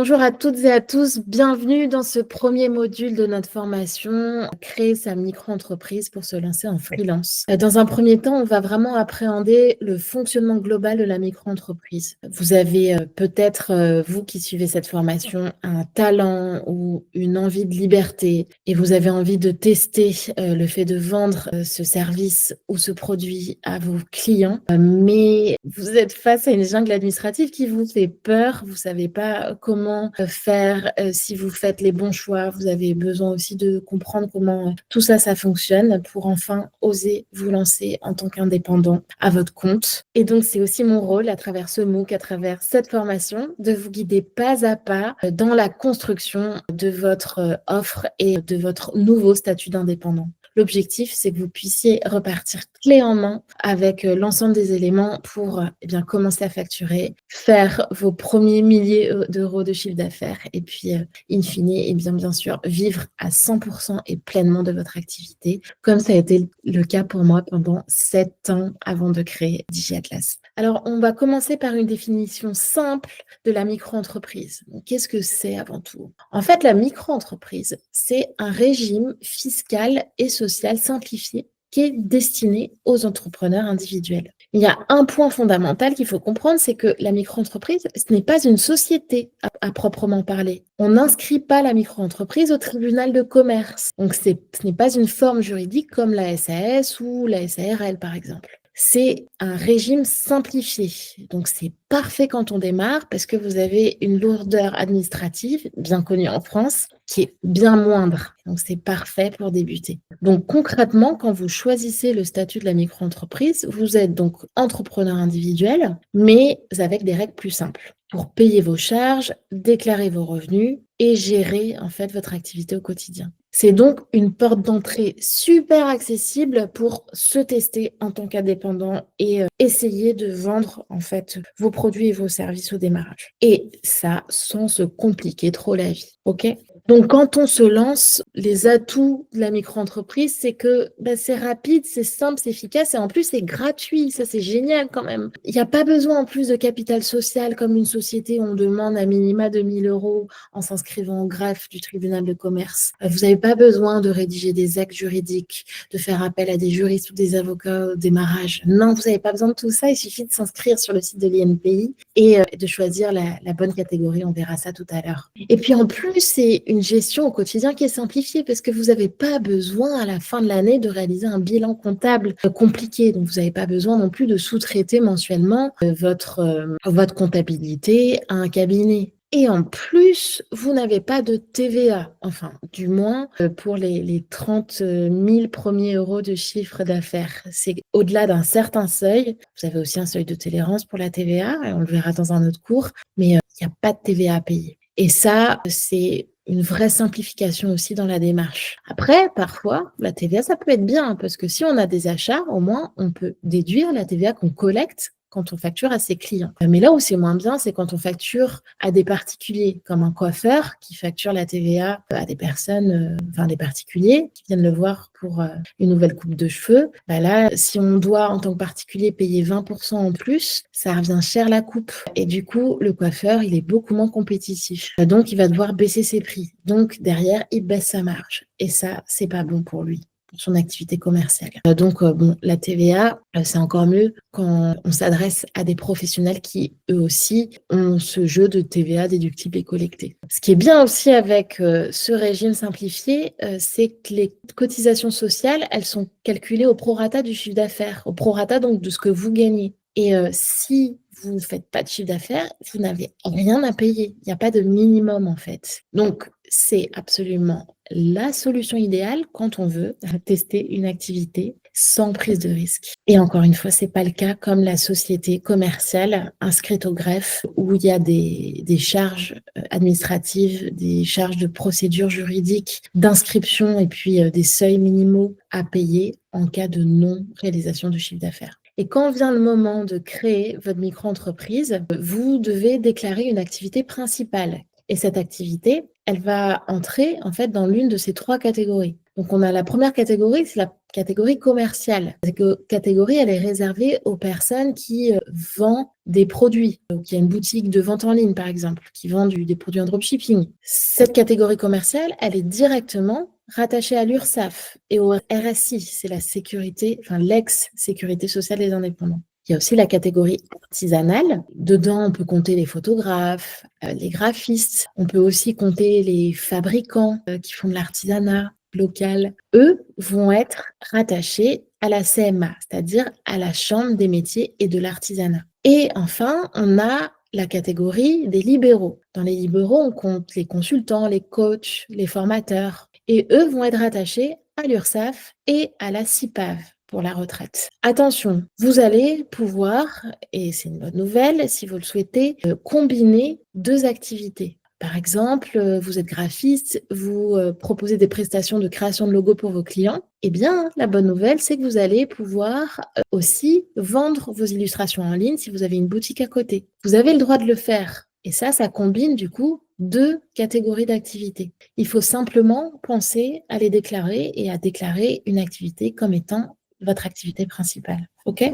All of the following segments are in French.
Bonjour à toutes et à tous, bienvenue dans ce premier module de notre formation Créer sa micro-entreprise pour se lancer en freelance. Dans un premier temps, on va vraiment appréhender le fonctionnement global de la micro-entreprise. Vous avez peut-être, vous qui suivez cette formation, un talent ou une envie de liberté et vous avez envie de tester le fait de vendre ce service ou ce produit à vos clients, mais vous êtes face à une jungle administrative qui vous fait peur, vous ne savez pas comment faire, si vous faites les bons choix. Vous avez besoin aussi de comprendre comment tout ça fonctionne pour enfin oser vous lancer en tant qu'indépendant à votre compte. Et donc, c'est aussi mon rôle à travers ce MOOC, à travers cette formation, de vous guider pas à pas dans la construction de votre offre et de votre nouveau statut d'indépendant. L'objectif, c'est que vous puissiez repartir clé en main avec l'ensemble des éléments pour commencer à facturer, faire vos premiers milliers d'euros de chiffre d'affaires et puis, in fine, et bien sûr, vivre à 100% et pleinement de votre activité, comme ça a été le cas pour moi pendant 7 ans avant de créer DigiAtlas. Alors, on va commencer par une définition simple de la micro-entreprise. Qu'est-ce que c'est avant tout? En fait, la micro-entreprise, c'est un régime fiscal et social simplifié qui est destiné aux entrepreneurs individuels. Il y a un point fondamental qu'il faut comprendre, c'est que la micro-entreprise, ce n'est pas une société à proprement parler. On n'inscrit pas la micro-entreprise au tribunal de commerce. Donc, ce n'est pas une forme juridique comme la SAS ou la SARL, par exemple. C'est un régime simplifié. Donc, c'est parfait quand on démarre parce que vous avez une lourdeur administrative, bien connue en France, qui est bien moindre. Donc, c'est parfait pour débuter. Donc, concrètement, quand vous choisissez le statut de la micro-entreprise, vous êtes donc entrepreneur individuel, mais avec des règles plus simples pour payer vos charges, déclarer vos revenus et gérer en fait votre activité au quotidien. C'est donc une porte d'entrée super accessible pour se tester en tant qu'indépendant et essayer de vendre en fait vos produits et vos services au démarrage. Et ça sans se compliquer trop la vie, ok? Donc, quand on se lance, les atouts de la micro-entreprise, c'est que c'est rapide, c'est simple, c'est efficace et en plus, c'est gratuit. Ça, c'est génial quand même. Il n'y a pas besoin en plus de capital social comme une société où on demande à minima 2 000 € en s'inscrivant au greffe du tribunal de commerce. Vous n'avez pas besoin de rédiger des actes juridiques, de faire appel à des juristes ou des avocats au démarrage. Non, vous n'avez pas besoin de tout ça. Il suffit de s'inscrire sur le site de l'INPI et de choisir la bonne catégorie. On verra ça tout à l'heure. Et puis en plus, c'est une gestion au quotidien qui est simplifiée parce que vous n'avez pas besoin à la fin de l'année de réaliser un bilan comptable compliqué. Donc, vous n'avez pas besoin non plus de sous-traiter mensuellement votre comptabilité à un cabinet. Et en plus, vous n'avez pas de TVA, enfin, du moins pour les 30 000 premiers euros de chiffre d'affaires. C'est au-delà d'un certain seuil. Vous avez aussi un seuil de tolérance pour la TVA, et on le verra dans un autre cours, mais il n'y a pas de TVA à payer. Et ça, c'est une vraie simplification aussi dans la démarche. Après, parfois, la TVA, ça peut être bien, parce que si on a des achats, au moins, on peut déduire la TVA qu'on collecte quand on facture à ses clients. Mais là où c'est moins bien, c'est quand on facture à des particuliers, comme un coiffeur qui facture la TVA à des personnes, des particuliers qui viennent le voir pour une nouvelle coupe de cheveux. Là, si on doit, en tant que particulier, payer 20% en plus, ça revient cher la coupe. Et du coup, le coiffeur, il est beaucoup moins compétitif. Donc, il va devoir baisser ses prix. Donc, derrière, il baisse sa marge. Et ça, c'est pas bon pour lui, pour son activité commerciale. Donc, la TVA, c'est encore mieux quand on s'adresse à des professionnels qui, eux aussi, ont ce jeu de TVA déductible et collecté. Ce qui est bien aussi avec ce régime simplifié, c'est que les cotisations sociales, elles sont calculées au prorata du chiffre d'affaires, au prorata donc de ce que vous gagnez. Et si vous ne faites pas de chiffre d'affaires, vous n'avez rien à payer. Il n'y a pas de minimum en fait. Donc, c'est absolument la solution idéale quand on veut tester une activité sans prise de risque. Et encore une fois, c'est pas le cas comme la société commerciale inscrite au greffe où il y a des charges administratives, des charges de procédure juridique, d'inscription et puis des seuils minimaux à payer en cas de non-réalisation du chiffre d'affaires. Et quand vient le moment de créer votre micro-entreprise, vous devez déclarer une activité principale. Et cette activité, elle va entrer en fait dans l'une de ces 3 catégories. Donc, on a la première catégorie, c'est la catégorie commerciale. Cette catégorie, elle est réservée aux personnes qui vendent des produits. Donc, il y a une boutique de vente en ligne, par exemple, qui vend des produits en dropshipping. Cette catégorie commerciale, elle est directement rattachée à l'URSSAF et au RSI, c'est la sécurité, enfin l'ex-sécurité sociale des indépendants. Il y a aussi la catégorie artisanale. Dedans, on peut compter les photographes, les graphistes. On peut aussi compter les fabricants qui font de l'artisanat local. Eux vont être rattachés à la CMA, c'est-à-dire à la Chambre des métiers et de l'artisanat. Et enfin, on a la catégorie des libéraux. Dans les libéraux, on compte les consultants, les coachs, les formateurs. Et eux vont être rattachés à l'URSSAF et à la CIPAV pour la retraite. Attention, vous allez pouvoir, et c'est une bonne nouvelle, si vous le souhaitez, combiner deux activités. Par exemple, vous êtes graphiste, vous proposez des prestations de création de logos pour vos clients. Eh bien, la bonne nouvelle, c'est que vous allez pouvoir aussi vendre vos illustrations en ligne si vous avez une boutique à côté. Vous avez le droit de le faire. Et ça combine du coup deux catégories d'activités. Il faut simplement penser à les déclarer et à déclarer une activité comme étant votre activité principale. Ok.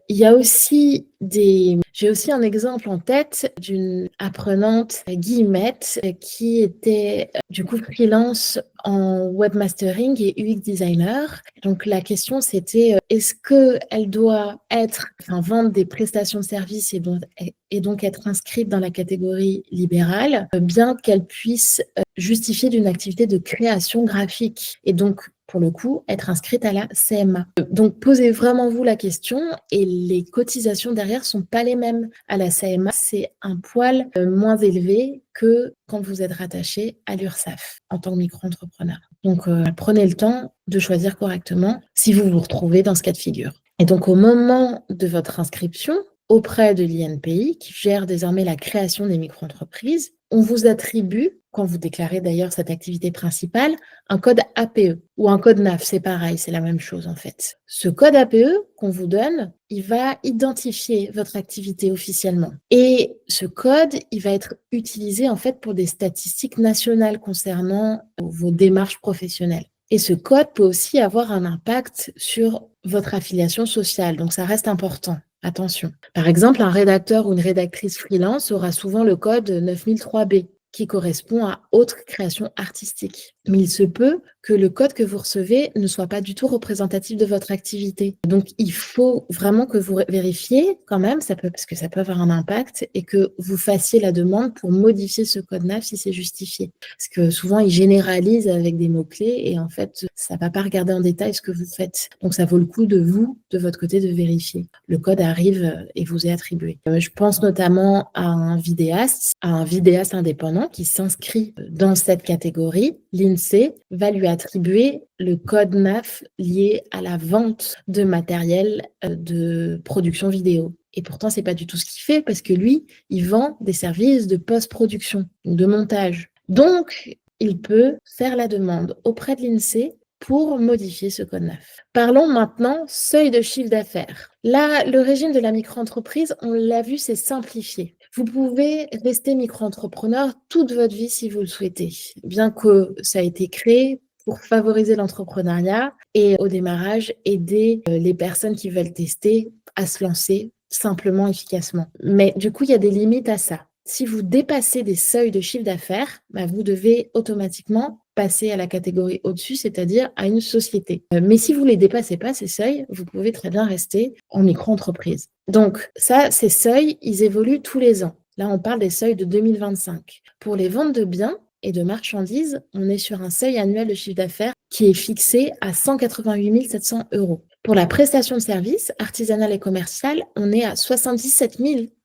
Il y a aussi j'ai aussi un exemple en tête d'une apprenante Guillemette qui était du coup freelance en webmastering et UX designer. Donc la question c'était est-ce que elle doit vendre des prestations de services et donc être inscrite dans la catégorie libérale, bien qu'elle puisse justifier d'une activité de création graphique et donc pour le coup, être inscrite à la CMA. Donc, posez vraiment vous la question et les cotisations derrière sont pas les mêmes. À la CMA, c'est un poil moins élevé que quand vous êtes rattaché à l'URSSAF en tant que micro-entrepreneur. Donc, prenez le temps de choisir correctement si vous vous retrouvez dans ce cas de figure. Et donc, au moment de votre inscription auprès de l'INPI, qui gère désormais la création des micro-entreprises, on vous attribue, quand vous déclarez d'ailleurs cette activité principale, un code APE ou un code NAF, c'est pareil, c'est la même chose en fait. Ce code APE qu'on vous donne, il va identifier votre activité officiellement. Et ce code, il va être utilisé en fait pour des statistiques nationales concernant vos démarches professionnelles. Et ce code peut aussi avoir un impact sur votre affiliation sociale, donc ça reste important. Attention. Par exemple, un rédacteur ou une rédactrice freelance aura souvent le code 9003B qui correspond à autre création artistique. Mais il se peut que le code que vous recevez ne soit pas du tout représentatif de votre activité. Donc, il faut vraiment que vous vérifiez quand même, parce que ça peut avoir un impact, et que vous fassiez la demande pour modifier ce code NAF si c'est justifié. Parce que souvent, ils généralisent avec des mots-clés et en fait, ça ne va pas regarder en détail ce que vous faites. Donc, ça vaut le coup de votre côté, de vérifier. Le code arrive et vous est attribué. Je pense notamment à un vidéaste indépendant qui s'inscrit dans cette catégorie. L'INSEE va lui attribuer le code NAF lié à la vente de matériel de production vidéo. Et pourtant, c'est pas du tout ce qu'il fait parce que lui, il vend des services de post-production, de montage. Donc, il peut faire la demande auprès de l'INSEE pour modifier ce code NAF. Parlons maintenant seuil de chiffre d'affaires. Là, le régime de la micro-entreprise, on l'a vu, c'est simplifié. Vous pouvez rester micro-entrepreneur toute votre vie si vous le souhaitez, bien que ça a été créé pour favoriser l'entrepreneuriat et au démarrage, aider les personnes qui veulent tester à se lancer simplement, efficacement. Mais du coup, il y a des limites à ça. Si vous dépassez des seuils de chiffre d'affaires, vous devez automatiquement passer à la catégorie au-dessus, c'est-à-dire à une société. Mais si vous ne les dépassez pas, ces seuils, vous pouvez très bien rester en micro-entreprise. Donc ça, ces seuils, ils évoluent tous les ans. Là, on parle des seuils de 2025. Pour les ventes de biens et de marchandises, on est sur un seuil annuel de chiffre d'affaires qui est fixé à 188 700 €. Pour la prestation de services artisanale et commerciale, on est à 77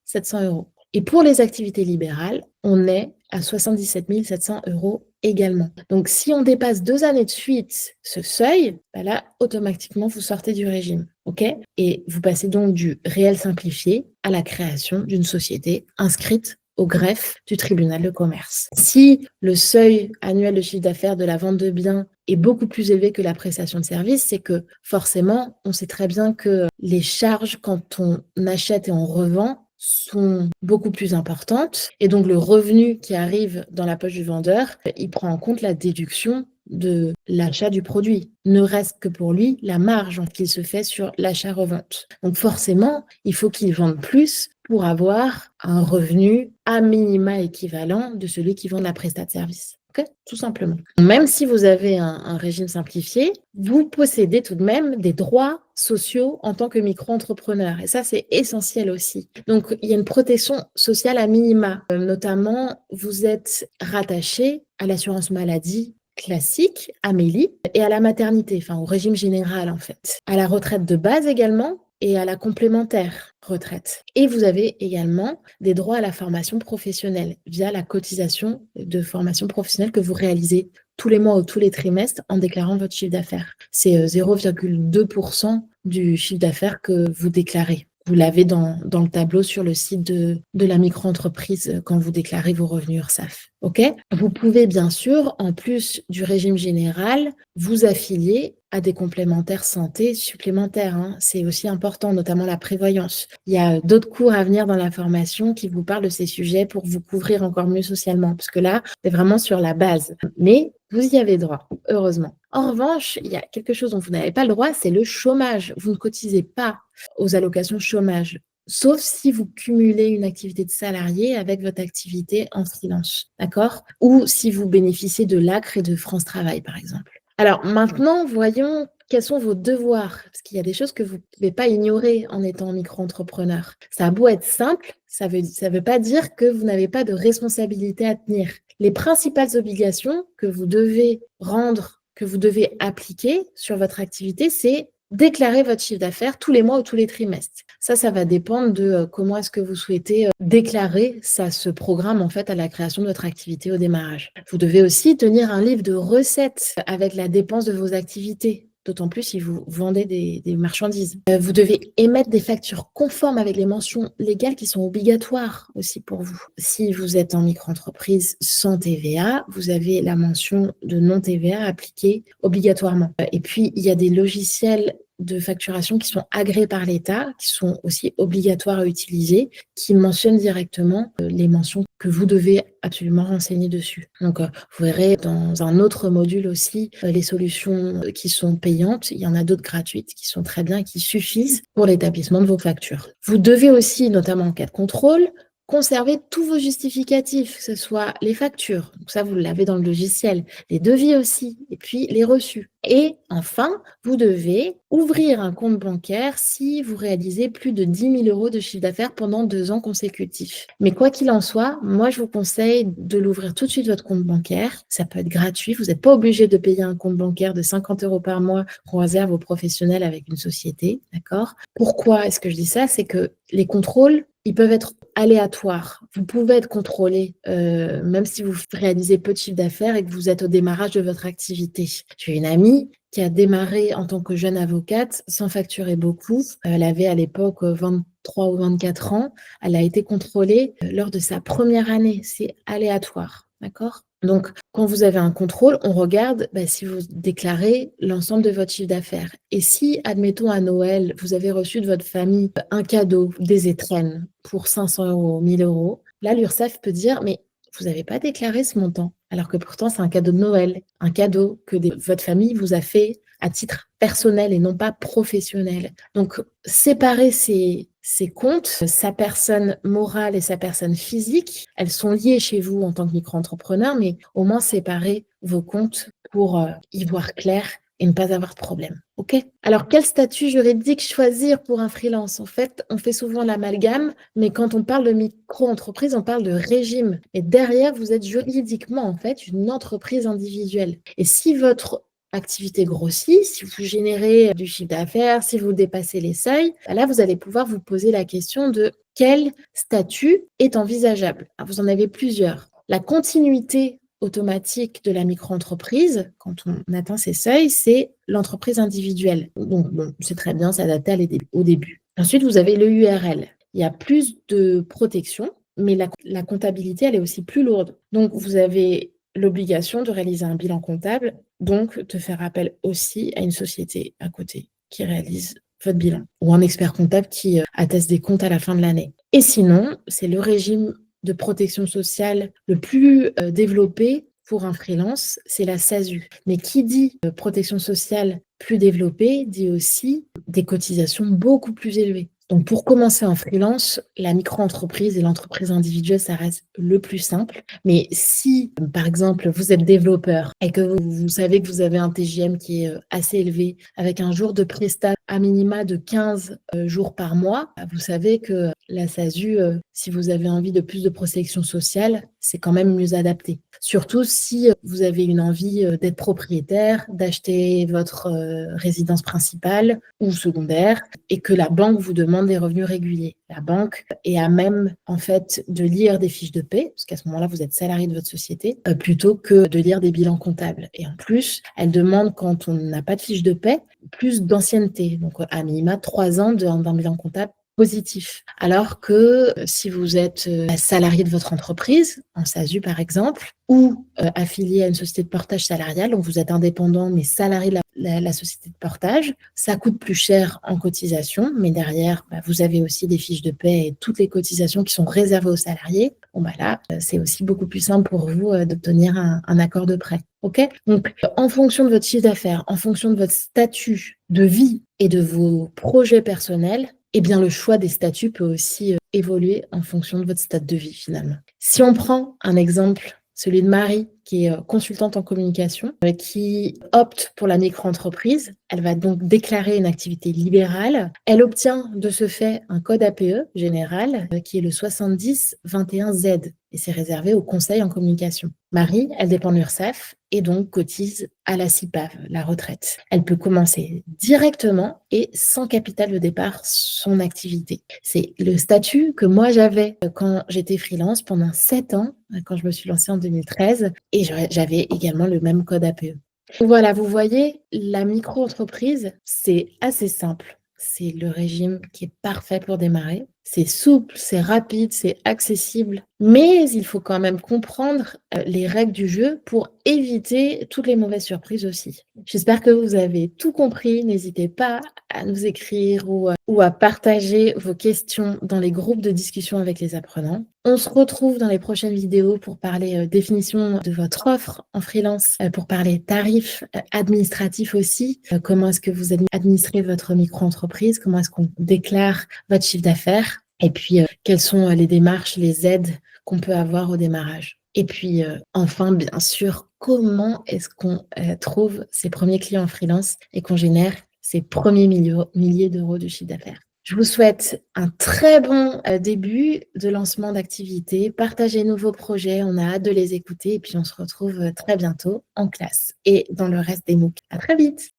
700 €. Et pour les activités libérales, on est à 77 700 € également. Donc, si on dépasse 2 années de suite ce seuil, là, automatiquement, vous sortez du régime. OK ? Et vous passez donc du réel simplifié à la création d'une société inscrite au greffe du tribunal de commerce. Si le seuil annuel de chiffre d'affaires de la vente de biens est beaucoup plus élevé que la prestation de services, c'est que forcément, on sait très bien que les charges quand on achète et on revend sont beaucoup plus importantes et donc le revenu qui arrive dans la poche du vendeur, il prend en compte la déduction de l'achat du produit. Ne reste que pour lui la marge qu'il se fait sur l'achat-revente. Donc forcément, il faut qu'il vende plus pour avoir un revenu à minima équivalent de celui qui vend la prestation de service. Okay, tout simplement. Même si vous avez un régime simplifié, vous possédez tout de même des droits sociaux en tant que micro-entrepreneur. Et ça, c'est essentiel aussi. Donc, il y a une protection sociale à minima. Notamment, vous êtes rattaché à l'assurance maladie classique, Amélie, et à la maternité, enfin au régime général en fait. À la retraite de base également, et à la complémentaire retraite. Et vous avez également des droits à la formation professionnelle via la cotisation de formation professionnelle que vous réalisez tous les mois ou tous les trimestres en déclarant votre chiffre d'affaires. C'est 0,2% du chiffre d'affaires que vous déclarez. Vous l'avez dans le tableau sur le site de la micro-entreprise quand vous déclarez vos revenus URSSAF. Okay, vous pouvez bien sûr, en plus du régime général, vous affilier à des complémentaires santé supplémentaires. C'est aussi important, notamment la prévoyance. Il y a d'autres cours à venir dans la formation qui vous parlent de ces sujets pour vous couvrir encore mieux socialement, parce que là, c'est vraiment sur la base. Mais vous y avez droit, heureusement. En revanche, il y a quelque chose dont vous n'avez pas le droit, c'est le chômage. Vous ne cotisez pas aux allocations chômage, sauf si vous cumulez une activité de salarié avec votre activité en freelance, d'accord? Ou si vous bénéficiez de l'ACRE et de France Travail, par exemple. Alors maintenant, voyons quels sont vos devoirs, parce qu'il y a des choses que vous ne pouvez pas ignorer en étant micro-entrepreneur. Ça a beau être simple, ça veut pas dire que vous n'avez pas de responsabilité à tenir. Les principales obligations que vous devez rendre, que vous devez appliquer sur votre activité, c'est déclarer votre chiffre d'affaires tous les mois ou tous les trimestres. Ça va dépendre de comment est-ce que vous souhaitez déclarer. Ça se programme en fait à la création de votre activité au démarrage. Vous devez aussi tenir un livre de recettes avec la dépense de vos activités. D'autant plus si vous vendez des marchandises. Vous devez émettre des factures conformes avec les mentions légales qui sont obligatoires aussi pour vous. Si vous êtes en micro-entreprise sans TVA, vous avez la mention de non-TVA appliquée obligatoirement. Et puis, il y a des logiciels de facturation qui sont agréés par l'État, qui sont aussi obligatoires à utiliser, qui mentionnent directement les mentions que vous devez absolument renseigner dessus. Donc, vous verrez dans un autre module aussi les solutions qui sont payantes. Il y en a d'autres gratuites qui sont très bien et qui suffisent pour l'établissement de vos factures. Vous devez aussi, notamment en cas de contrôle, conserver tous vos justificatifs, que ce soit les factures, donc ça vous l'avez dans le logiciel, les devis aussi, et puis les reçus. Et enfin, vous devez ouvrir un compte bancaire si vous réalisez plus de 10 000 € de chiffre d'affaires pendant 2 ans consécutifs. Mais quoi qu'il en soit, moi je vous conseille de l'ouvrir tout de suite votre compte bancaire. Ça peut être gratuit, vous n'êtes pas obligé de payer un compte bancaire de 50 € par mois qu'on réserve aux professionnels avec une société, d'accord? Pourquoi est-ce que je dis ça? C'est que les contrôles, ils peuvent être aléatoires. Vous pouvez être contrôlé, même si vous réalisez peu de chiffre d'affaires et que vous êtes au démarrage de votre activité. J'ai une amie qui a démarré en tant que jeune avocate sans facturer beaucoup. Elle avait à l'époque 23 ou 24 ans. Elle a été contrôlée lors de sa première année. C'est aléatoire, d'accord? Donc, quand vous avez un contrôle, on regarde si vous déclarez l'ensemble de votre chiffre d'affaires. Et si, admettons, à Noël, vous avez reçu de votre famille un cadeau, des étrennes pour 500 €, 1 000 €, là, l'URSSAF peut dire, mais vous n'avez pas déclaré ce montant, alors que pourtant, c'est un cadeau de Noël, un cadeau que votre famille vous a fait à titre personnel et non pas professionnel. Donc, séparer ces comptes, sa personne morale et sa personne physique, elles sont liées chez vous en tant que micro-entrepreneur, mais au moins séparer vos comptes pour y voir clair et ne pas avoir de problème. OK? Alors, quel statut juridique choisir pour un freelance? En fait, on fait souvent l'amalgame, mais quand on parle de micro-entreprise, on parle de régime. Et derrière, vous êtes juridiquement, en fait, une entreprise individuelle. Et si votre activité grossit, si vous générez du chiffre d'affaires, si vous dépassez les seuils, là, vous allez pouvoir vous poser la question de quel statut est envisageable. Alors, vous en avez plusieurs. La continuité automatique de la micro-entreprise, quand on atteint ces seuils, c'est l'entreprise individuelle. Donc, bon, c'est très bien, c'est adapté au début. Ensuite, vous avez le URL. Il y a plus de protection, mais la comptabilité, elle est aussi plus lourde. Donc, vous avez l'obligation de réaliser un bilan comptable, donc de faire appel aussi à une société à côté qui réalise votre bilan, ou un expert comptable qui atteste des comptes à la fin de l'année. Et sinon, c'est le régime de protection sociale le plus développé pour un freelance, c'est la SASU. Mais qui dit protection sociale plus développée, dit aussi des cotisations beaucoup plus élevées. Donc, pour commencer en freelance, la micro-entreprise et l'entreprise individuelle, ça reste le plus simple. Mais si, par exemple, vous êtes développeur et que vous savez que vous avez un TJM qui est assez élevé, avec un jour de prestat à minima de 15 jours par mois, vous savez que la SASU, si vous avez envie de plus de protection sociale, c'est quand même mieux adapté. Surtout si vous avez une envie d'être propriétaire, d'acheter votre résidence principale ou secondaire et que la banque vous demande des revenus réguliers. La banque est à même, en fait, de lire des fiches de paie, parce qu'à ce moment-là, vous êtes salarié de votre société, plutôt que de lire des bilans comptables. Et en plus, elle demande, quand on n'a pas de fiche de paie, plus d'ancienneté. Donc, à minima, 3 ans d'un bilan comptable positif. Alors que si vous êtes salarié de votre entreprise, en SASU par exemple, ou affilié à une société de portage salarial, donc vous êtes indépendant mais salarié de la société de portage, ça coûte plus cher en cotisation, mais derrière, vous avez aussi des fiches de paie et toutes les cotisations qui sont réservées aux salariés. Bon, là, c'est aussi beaucoup plus simple pour vous d'obtenir un accord de prêt. OK ? Donc, en fonction de votre chiffre d'affaires, en fonction de votre statut de vie et de vos projets personnels, eh bien, le choix des statuts peut aussi évoluer en fonction de votre stade de vie, finalement. Si on prend un exemple, celui de Marie, qui est consultante en communication, qui opte pour la micro-entreprise. Elle va donc déclarer une activité libérale. Elle obtient de ce fait un code APE général qui est le 7021Z et c'est réservé au conseil en communication. Marie, elle dépend de l'URSSAF et donc cotise à la CIPAV, la retraite. Elle peut commencer directement et sans capital de départ son activité. C'est le statut que moi j'avais quand j'étais freelance pendant 7 ans, quand je me suis lancée en 2013, et j'avais également le même code APE. Voilà, vous voyez, la micro-entreprise, c'est assez simple. C'est le régime qui est parfait pour démarrer. C'est souple, c'est rapide, c'est accessible. Mais il faut quand même comprendre les règles du jeu pour éviter toutes les mauvaises surprises aussi. J'espère que vous avez tout compris. N'hésitez pas à nous écrire ou à partager vos questions dans les groupes de discussion avec les apprenants. On se retrouve dans les prochaines vidéos pour parler définition de votre offre en freelance, pour parler tarifs administratifs aussi, comment est-ce que vous administrez votre micro-entreprise, comment est-ce qu'on déclare votre chiffre d'affaires, et puis quelles sont les démarches, les aides qu'on peut avoir au démarrage. Et puis enfin, bien sûr, comment est-ce qu'on trouve ses premiers clients en freelance et qu'on génère ses premiers milliers d'euros de chiffre d'affaires. Je vous souhaite un très bon début de lancement d'activité. Partagez-nous vos projets, on a hâte de les écouter et puis on se retrouve très bientôt en classe et dans le reste des MOOC. À très vite!